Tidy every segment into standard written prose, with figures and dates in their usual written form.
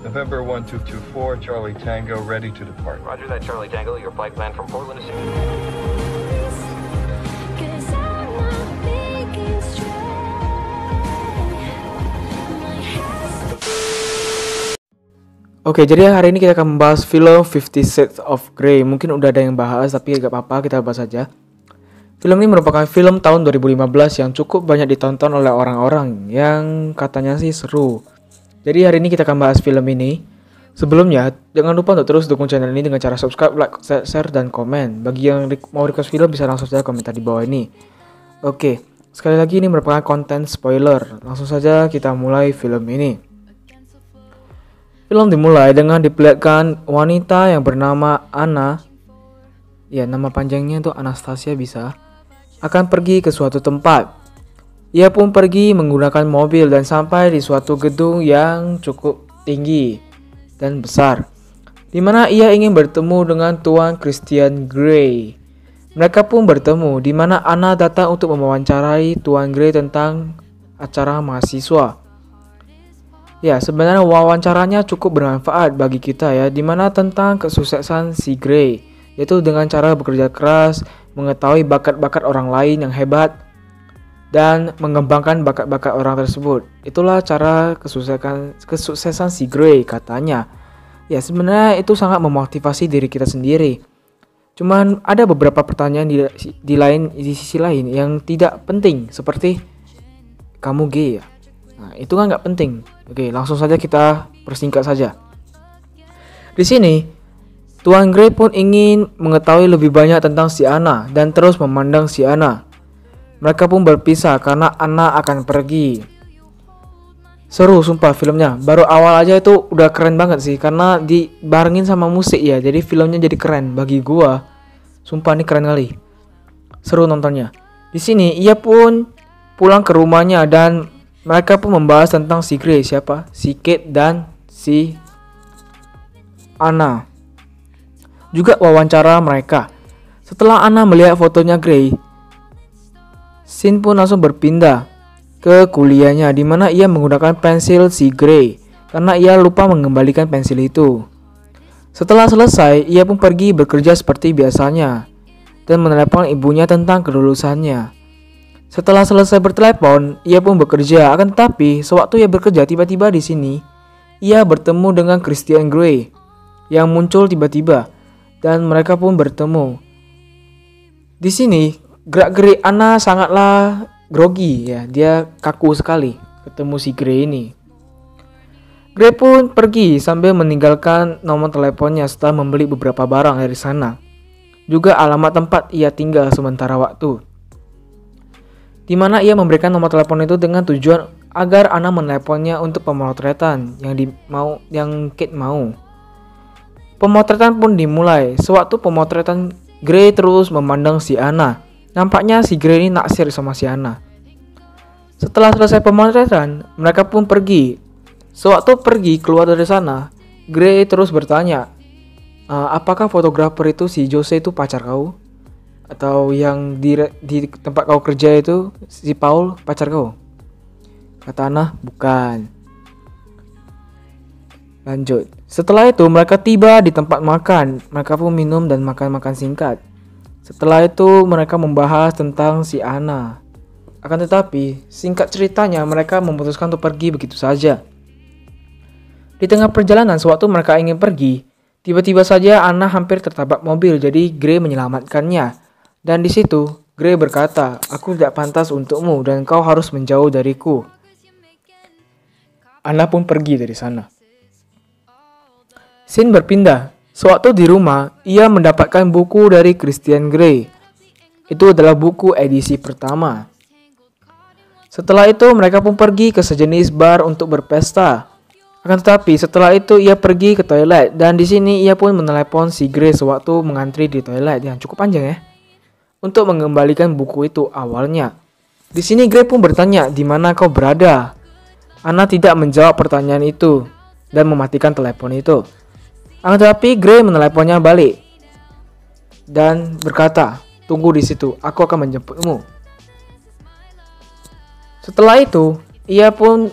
November 1224, Charlie Tango, ready to depart. Roger that, Charlie Tango. Your flight plan from Portland to Sydney. Oke, jadi hari ini kita akan membahas film 50 Shades of Grey. Mungkin udah ada yang bahas, tapi gak apa-apa, kita bahas aja. Film ini merupakan film tahun 2015 yang cukup banyak ditonton oleh orang-orang yang katanya sih seru. Jadi hari ini kita akan bahas film ini. Sebelumnya, jangan lupa untuk terus dukung channel ini dengan cara subscribe, like, share, dan komen. Bagi yang mau request film bisa langsung saja komentar di bawah ini. Oke, sekali lagi ini merupakan konten spoiler. Langsung saja kita mulai film ini. Film dimulai dengan diperlihatkan wanita yang bernama Anna. Ya, nama panjangnya itu Anastasia bisa. Akan pergi ke suatu tempat. Ia pun pergi menggunakan mobil dan sampai di suatu gedung yang cukup tinggi dan besar, di mana ia ingin bertemu dengan Tuan Christian Grey. Mereka pun bertemu, di mana Anna datang untuk mewawancarai Tuan Grey tentang acara mahasiswa. Ya, sebenarnya wawancaranya cukup bermanfaat bagi kita ya, di mana tentang kesuksesan si Grey, yaitu dengan cara bekerja keras, mengetahui bakat-bakat orang lain yang hebat, dan mengembangkan bakat-bakat orang tersebut. Itulah cara kesuksesan si Grey katanya. Ya, sebenarnya itu sangat memotivasi diri kita sendiri. Cuman ada beberapa pertanyaan di sisi lain yang tidak penting, seperti kamu gay ya? Nah, itu kan nggak penting. Oke, langsung saja kita persingkat saja. Di sini, Tuan Grey pun ingin mengetahui lebih banyak tentang si Anna dan terus memandang si Anna. Mereka pun berpisah karena Anna akan pergi. Seru sumpah filmnya. Baru awal aja itu udah keren banget sih, karena dibarengin sama musik ya. Jadi filmnya jadi keren bagi gua. Sumpah ini keren kali. Seru nontonnya. Di sini ia pun pulang ke rumahnya dan mereka pun membahas tentang si Grey, siapa? Si Kate dan si Anna. Juga wawancara mereka. Setelah Anna melihat fotonya Grey, scene pun langsung berpindah ke kuliahnya, di mana ia menggunakan pensil si Grey karena ia lupa mengembalikan pensil itu. Setelah selesai, ia pun pergi bekerja seperti biasanya dan menelepon ibunya tentang kelulusannya. Setelah selesai bertelepon, ia pun bekerja. Akan tetapi, sewaktu ia bekerja, tiba-tiba di sini ia bertemu dengan Christian Grey yang muncul tiba-tiba dan mereka pun bertemu. Di sini gerak-gerik Anna sangatlah grogi ya, dia kaku sekali ketemu si Grey ini. Grey pun pergi sambil meninggalkan nomor teleponnya setelah membeli beberapa barang dari sana. Juga alamat tempat ia tinggal sementara waktu, di mana ia memberikan nomor telepon itu dengan tujuan agar Anna meneleponnya untuk pemotretan yang Kate mau. Pemotretan pun dimulai. Sewaktu pemotretan, Grey terus memandang si Anna. Nampaknya si Grey ini naksir sama si Anna. Setelah selesai pemotretan, mereka pun pergi. Sewaktu pergi keluar dari sana, Grey terus bertanya, apakah fotografer itu si Jose itu pacar kau? Atau yang di tempat kau kerja itu si Paul pacar kau? Kata Anna, bukan. Lanjut. Setelah itu mereka tiba di tempat makan. Mereka pun minum dan makan-makan singkat. Setelah itu mereka membahas tentang si Anna. Akan tetapi, singkat ceritanya mereka memutuskan untuk pergi begitu saja. Di tengah perjalanan sewaktu mereka ingin pergi, tiba-tiba saja Anna hampir tertabrak mobil, jadi Grey menyelamatkannya. Dan di situ Grey berkata, aku tidak pantas untukmu dan kau harus menjauh dariku. Anna pun pergi dari sana. Scene berpindah. Sewaktu di rumah, ia mendapatkan buku dari Christian Grey. Itu adalah buku edisi pertama. Setelah itu mereka pun pergi ke sejenis bar untuk berpesta. Akan tetapi setelah itu ia pergi ke toilet dan di sini ia pun menelepon si Grey sewaktu mengantri di toilet yang cukup panjang ya, untuk mengembalikan buku itu awalnya. Di sini Grey pun bertanya, di mana kau berada? Anna tidak menjawab pertanyaan itu dan mematikan telepon itu. Akan tetapi Grey meneleponnya balik dan berkata, tunggu di situ, aku akan menjemputmu. Setelah itu, ia pun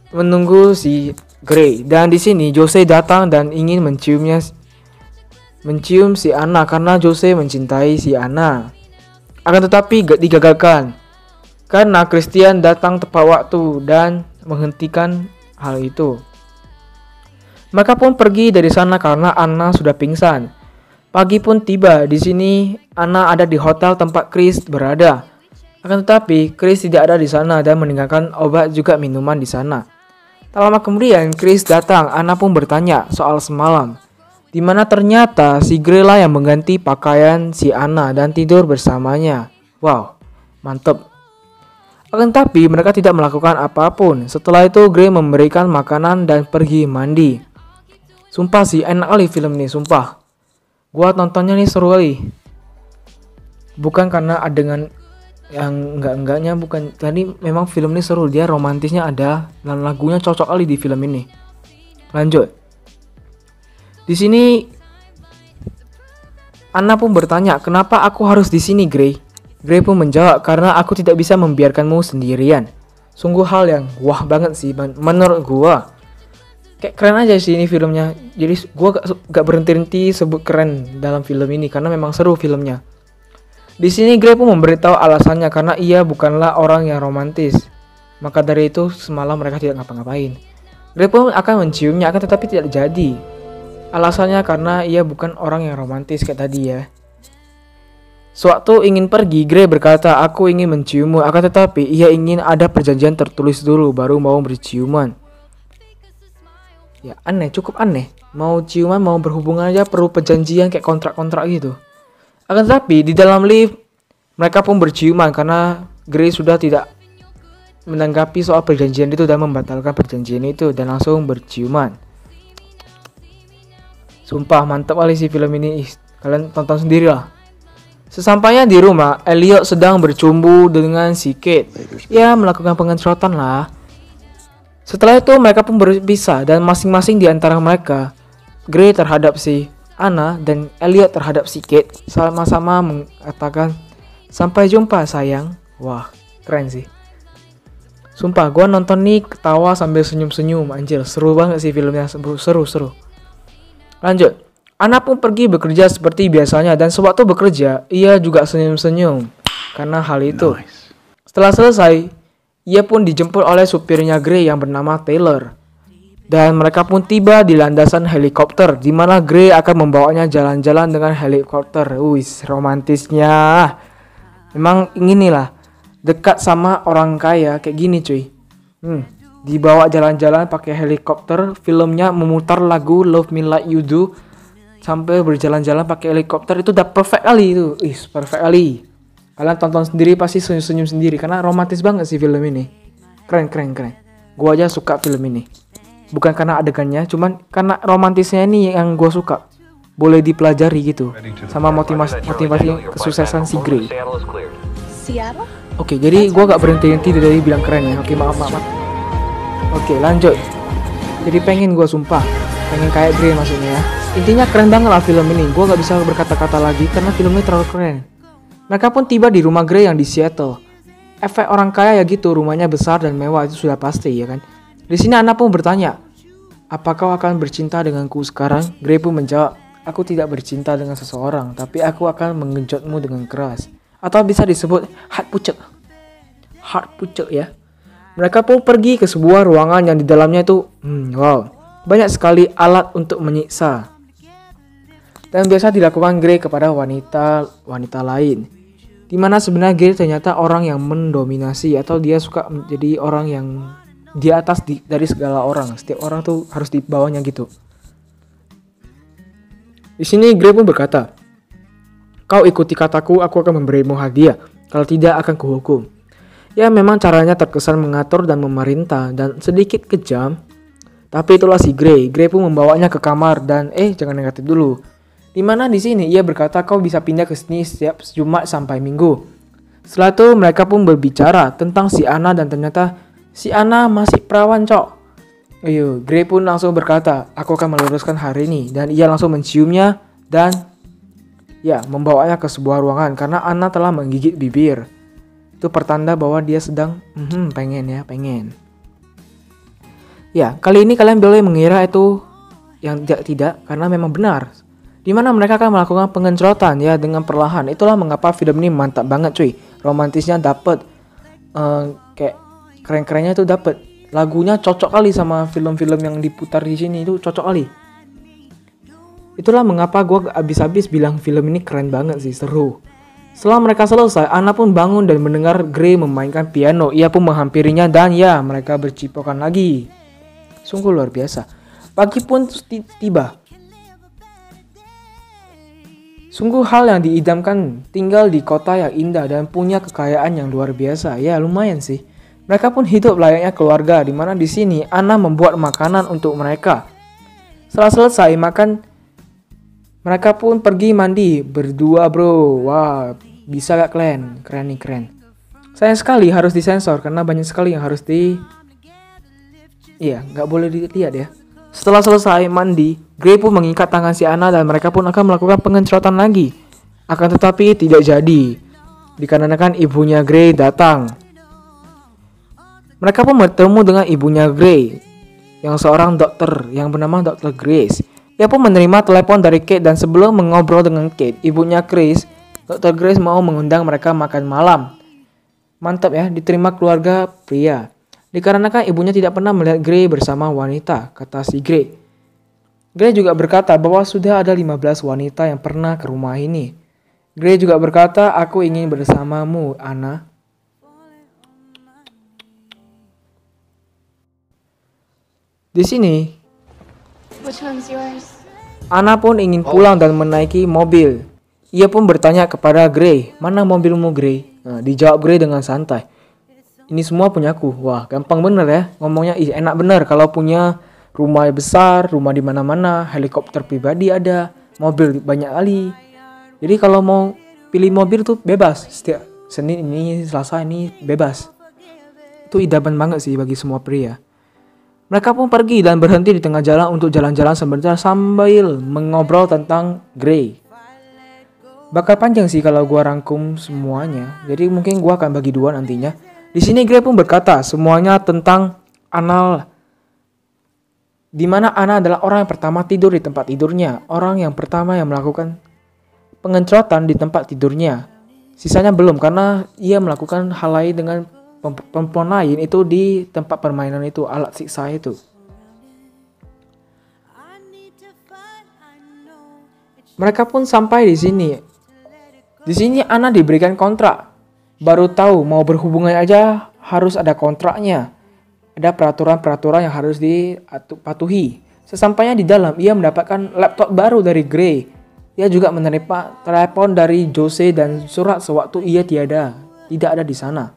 menunggu si Gray. Dan di sini Jose datang dan ingin mencium si Anna karena Jose mencintai si Anna. Akan tetapi digagalkan karena Christian datang tepat waktu dan menghentikan hal itu. Mereka pun pergi dari sana karena Anna sudah pingsan. Pagi pun tiba. Di sini Anna ada di hotel tempat Chris berada. Akan tetapi Chris tidak ada di sana dan meninggalkan obat juga minuman di sana. Tak lama kemudian Chris datang. Anna pun bertanya soal semalam, di mana ternyata si Gray lah yang mengganti pakaian si Anna dan tidur bersamanya. Wow, mantep. Akan tetapi mereka tidak melakukan apapun. Setelah itu Gray memberikan makanan dan pergi mandi. Sumpah sih enak kali film ini, sumpah. Gua nontonnya nih seru kali. Bukan karena adegan yang enggaknya, bukan. Tadi memang film ini seru, dia romantisnya ada dan lagunya cocok kali di film ini. Lanjut. Di sini Anna pun bertanya, "Kenapa aku harus di sini, Gray?" Gray pun menjawab, "Karena aku tidak bisa membiarkanmu sendirian." Sungguh hal yang wah banget sih menurut gua. Kayak keren aja sih ini filmnya. Jadi gua gak berhenti sebut keren dalam film ini karena memang seru filmnya. Di sini Gray pun memberitahu alasannya karena ia bukanlah orang yang romantis. Maka dari itu semalam mereka tidak ngapa-ngapain. Gray pun akan menciumnya akan tetapi tidak jadi. Alasannya karena ia bukan orang yang romantis kayak tadi ya. Sewaktu ingin pergi, Gray berkata, "Aku ingin menciummu," akan tetapi ia ingin ada perjanjian tertulis dulu baru mau berciuman. Ya aneh, cukup aneh. Mau ciuman, mau berhubungan aja perlu perjanjian kayak kontrak-kontrak gitu. Akan tetapi di dalam lift mereka pun berciuman karena Gray sudah tidak menanggapi soal perjanjian itu dan membatalkan perjanjian itu dan langsung berciuman. Sumpah mantap kali sih film ini. Kalian tonton sendiri lah. Sesampainya di rumah, Elliot sedang bercumbu dengan si Kate. Ya melakukan pengecotan lah. Setelah itu mereka pun berpisah dan masing-masing di antara mereka, Gray terhadap si Anna dan Elliot terhadap si Kate, sama-sama mengatakan sampai jumpa sayang. Wah keren sih. Sumpah gua nonton nih ketawa sambil senyum-senyum. Anjir seru banget sih filmnya. Seru. Lanjut. Anna pun pergi bekerja seperti biasanya dan sewaktu bekerja ia juga senyum-senyum karena hal itu. Setelah selesai, ia pun dijemput oleh supirnya Gray yang bernama Taylor. Dan mereka pun tiba di landasan helikopter di mana Gray akan membawanya jalan-jalan dengan helikopter. Wis, romantisnya. Memang inilah dekat sama orang kaya kayak gini cuy. Dibawa jalan-jalan pakai helikopter, filmnya memutar lagu Love Me Like You Do sampai berjalan-jalan pakai helikopter itu udah perfect kali itu. Perfect kali. Kalian tonton sendiri pasti senyum-senyum sendiri karena romantis banget sih film ini. Keren. Gua aja suka film ini. Bukan karena adegannya, cuman karena romantisnya ini yang gua suka. Boleh dipelajari gitu. Sama motivasi kesuksesan si Gray. Oke, jadi gua gak berhenti dari bilang keren ya. Oke, maaf. Oke, lanjut. Jadi pengen gua sumpah. Pengen kayak Gray maksudnya ya. Intinya keren banget lah film ini. Gua gak bisa berkata-kata lagi karena film ini terlalu keren. Mereka pun tiba di rumah Gray yang di Seattle. Efek orang kaya ya gitu, rumahnya besar dan mewah itu sudah pasti ya kan. Di sini Anna pun bertanya, "Apa kau akan bercinta denganku sekarang?" Gray pun menjawab, "Aku tidak bercinta dengan seseorang, tapi aku akan menggenjotmu dengan keras." Atau bisa disebut hard pucuk ya. Mereka pun pergi ke sebuah ruangan yang di dalamnya itu, wow, banyak sekali alat untuk menyiksa. Dan biasa dilakukan Gray kepada wanita lain. Dimana sebenarnya Gray ternyata orang yang mendominasi atau dia suka menjadi orang yang di atas dari segala orang. Setiap orang tuh harus di bawahnya gitu. Di sini Gray pun berkata, "Kau ikuti kataku, aku akan memberimu hadiah. Kalau tidak akan kuhukum." Ya memang caranya terkesan mengatur dan memerintah dan sedikit kejam. Tapi itulah si Gray. Gray pun membawanya ke kamar dan jangan negatif dulu. Dimana di sini ia berkata kau bisa pindah ke sini setiap Jumat sampai Minggu. Setelah itu mereka pun berbicara tentang si Anna dan ternyata si Anna masih perawan cok. Gray pun langsung berkata, "Aku akan meluruskan hari ini." Dan ia langsung menciumnya dan membawanya ke sebuah ruangan karena Anna telah menggigit bibir. Itu pertanda bahwa dia sedang pengen. Ya, kali ini kalian boleh mengira itu yang tidak karena memang benar. Dimana mereka akan melakukan pengencrotan ya dengan perlahan. Itulah mengapa film ini mantap banget cuy. Romantisnya dapet, kayak keren-kerennya itu dapet. Lagunya cocok kali sama film-film yang diputar di sini, itu cocok kali. Itulah mengapa gue abis-abis bilang film ini keren banget sih, seru. Setelah mereka selesai, Anna pun bangun dan mendengar Gray memainkan piano. Ia pun menghampirinya dan ya, mereka bercipokan lagi. Sungguh luar biasa. Pagi pun tiba. Sungguh hal yang diidamkan, tinggal di kota yang indah dan punya kekayaan yang luar biasa. Ya lumayan sih. Mereka pun hidup layaknya keluarga, di mana di sini Anna membuat makanan untuk mereka. Setelah selesai makan, mereka pun pergi mandi berdua bro. Wah, bisa gak kalian? Keren nih, keren. Sayang sekali harus disensor karena banyak sekali yang harus gak boleh dilihat ya. Setelah selesai mandi, Gray pun mengikat tangan si Anna dan mereka pun akan melakukan pengencrotan lagi. Akan tetapi tidak jadi, dikarenakan ibunya Gray datang. Mereka pun bertemu dengan ibunya Gray, yang seorang dokter yang bernama Dr. Grace. Ia pun menerima telepon dari Kate dan sebelum mengobrol dengan Kate, ibunya Grace, Dr. Grace mau mengundang mereka makan malam. Mantap ya, diterima keluarga pria. Dikarenakan ibunya tidak pernah melihat Gray bersama wanita, kata si Gray. Gray juga berkata bahwa sudah ada 15 wanita yang pernah ke rumah ini. Gray juga berkata, aku ingin bersamamu, Anna. Di sini, Anna pun ingin pulang dan menaiki mobil. Ia pun bertanya kepada Gray, mana mobilmu Gray? Nah, dijawab Gray dengan santai. Ini semua punyaku. Wah, gampang bener ya. Ngomongnya enak bener kalau punya rumah besar, rumah di mana-mana, helikopter pribadi ada, mobil banyak kali. Jadi kalau mau pilih mobil tuh bebas. Setiap Senin ini, Selasa ini bebas. Itu idaman banget sih bagi semua pria. Mereka pun pergi dan berhenti di tengah jalan untuk jalan-jalan sebentar sambil mengobrol tentang Gray. Bakal panjang sih kalau gua rangkum semuanya. Jadi mungkin gua akan bagi dua nantinya. Di sini Gray pun berkata semuanya tentang Anna, di mana Anna adalah orang yang pertama tidur di tempat tidurnya, orang yang pertama yang melakukan pengencrotan di tempat tidurnya. Sisanya belum karena ia melakukan hal lain dengan perempuan lain itu di tempat permainan itu, alat siksa itu. Mereka pun sampai di sini. Di sini Anna diberikan kontrak. Baru tahu mau berhubungan aja harus ada kontraknya. Ada peraturan-peraturan yang harus dipatuhi. Sesampainya di dalam, ia mendapatkan laptop baru dari Gray. Ia juga menerima telepon dari Jose dan surat sewaktu ia tidak ada di sana.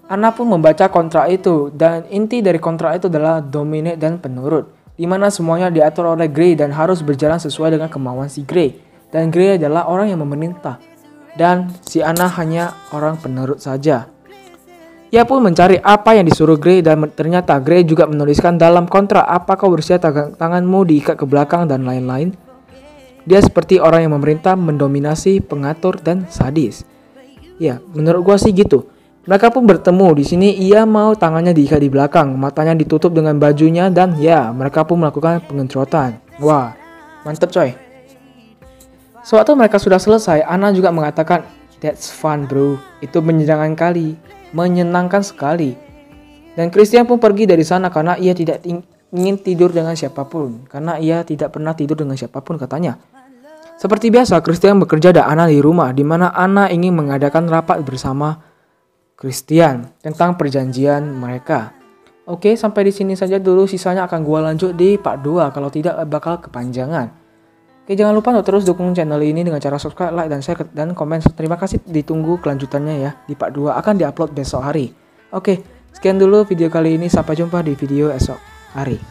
Anna pun membaca kontrak itu dan inti dari kontrak itu adalah dominate dan penurut, di mana semuanya diatur oleh Gray dan harus berjalan sesuai dengan kemauan si Gray. Dan Gray adalah orang yang memerintah. Dan si Anna hanya orang penurut saja. Ia pun mencari apa yang disuruh Gray dan ternyata Gray juga menuliskan dalam kontrak apa kau bersedia tanganmu diikat ke belakang dan lain-lain. Dia seperti orang yang memerintah, mendominasi, pengatur dan sadis. Ya, menurut gua sih gitu. Mereka pun bertemu di sini. Ia mau tangannya diikat di belakang, matanya ditutup dengan bajunya dan ya, mereka pun melakukan pengencrotan. Wah, mantep coy. Sewaktu mereka sudah selesai, Anna juga mengatakan, "That's fun bro." Itu menyenangkan sekali. Dan Christian pun pergi dari sana karena ia tidak ingin tidur dengan siapapun. Karena ia tidak pernah tidur dengan siapapun katanya. Seperti biasa, Christian bekerja dan Anna di rumah, di mana Anna ingin mengadakan rapat bersama Christian tentang perjanjian mereka. Oke, sampai di sini saja dulu. Sisanya akan gua lanjut di part 2. Kalau tidak bakal kepanjangan. Oke, jangan lupa untuk terus dukung channel ini dengan cara subscribe, like, dan share, dan komen. Terima kasih, ditunggu kelanjutannya ya. Di part 2 akan diupload besok hari. Oke, sekian dulu video kali ini. Sampai jumpa di video esok hari.